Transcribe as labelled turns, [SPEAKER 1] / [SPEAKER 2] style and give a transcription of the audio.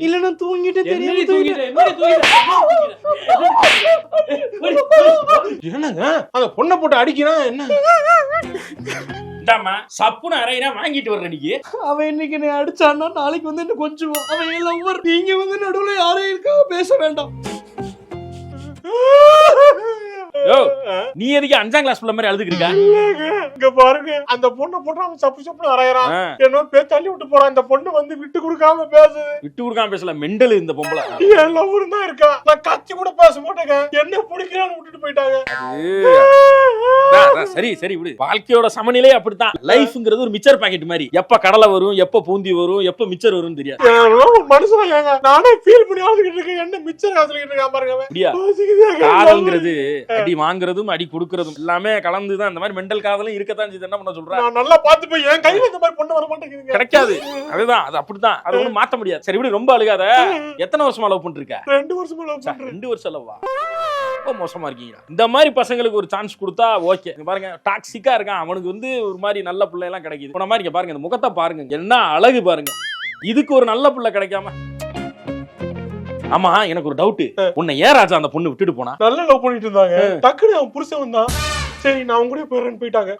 [SPEAKER 1] இல்ல நான் தூங்கிட்டு தெரியாம
[SPEAKER 2] என்னங்க அந்த பொண்ணை போட்டு அடிக்கிறான் என்ன?
[SPEAKER 3] சப்புன்னு அரைனா வாங்கிட்டு வர்ற நீ.
[SPEAKER 1] அவன் இன்னைக்கு நீ அடிச்சான்னா நாளைக்கு வந்து என்ன கொஞ்சம் அவன் என் லவ்வர். நீங்க வந்து நடுவுல யாரையும் இருக்கா பேச வேண்டாம்.
[SPEAKER 3] நீ எதுக்கு 5ஆம் கிளாஸ் பிள்ளை மாதிரி அழுதுக்கிறீங்க?
[SPEAKER 2] இங்க பாருங்க அந்த பொண்ணை போட்டு அவன் சப்பு சப்புன்னு அரையறான். என்ன பேர் தள்ளி விட்டு போறான். அந்த பொண்ணு வந்து விட்டு கொடுக்காம பேசுது.
[SPEAKER 3] விட்டு கொடுக்காம பேசல, மெண்டல் இந்த பொம்பளை.
[SPEAKER 2] என் லவ்வர் தான் இருக்கா. நான் கத்தி கூட பேச மாட்டேங்க. என்ன பிடிக்கிறான்னு விட்டுட்டு போயிட்டாங்க.
[SPEAKER 3] சரி சரி விடு. வாழ்க்கையோட சமநிலை அப்படித்தான். லைஃப்ங்கிறது ஒரு மிச்சர் பாக்கெட் மாதிரி. எப்ப கடலை வரும், எப்ப பூந்தி வரும், எப்ப மிச்சர் வரும் தெரியாது.
[SPEAKER 2] மனுஷன் ஏங்க நானே ஃபீல் பண்ணி ஆளுகிட்டு இருக்கேன். என்ன மிச்சர் காசுகிட்டு இருக்கா பாருங்க.
[SPEAKER 3] காதல்ங்கிறது அடி வாங்குறதும் அடி கொடுக்கறதும் எல்லாமே கலந்துதான். இந்த மாதிரி மெண்டல் காதலும் இருக்கத்தான் செய்து. என்ன பண்ண சொல்றேன்?
[SPEAKER 2] நான் நல்லா பாத்து போய் என் கையில இந்த மாதிரி பொண்ணு வர மாட்டேங்குது.
[SPEAKER 3] கிடைக்காது. அதுதான், அது அப்படித்தான். அது ஒண்ணும் மாத்த முடியாது. சரி விடு, ரொம்ப அழுகாத. எத்தனை வருஷமா லவ் பண்ணிருக்க?
[SPEAKER 2] 2 வருஷமா லவ் பண்றேன்.
[SPEAKER 3] 2 வருஷம் லவ்வா? ரொம்ப மோசமா இருக்கீங்க. இந்த மாதிரி பசங்களுக்கு ஒரு சான்ஸ் கொடுத்தா ஓகே. பாருங்க டாக்ஸிக்கா இருக்கான். அவனுக்கு வந்து ஒரு மாதிரி நல்ல பிள்ளை எல்லாம் கிடைக்குது. போன மாதிரி பாருங்க, இந்த முகத்தை பாருங்க, என்ன அழகு பாருங்க. இதுக்கு ஒரு நல்ல பிள்ளை கிடைக்காம. ஆமா, எனக்கு ஒரு டவுட். உன்னை ஏன் ராஜா அந்த பொண்ணு விட்டுட்டு போனா?
[SPEAKER 2] நல்லா லவ் பண்ணிட்டு இருந்தாங்க. டக்குனு அவன் புருஷன் வந்தான். சரி நான் அவங்க கூட போயிடுறேன்னு போயிட்டாங்க.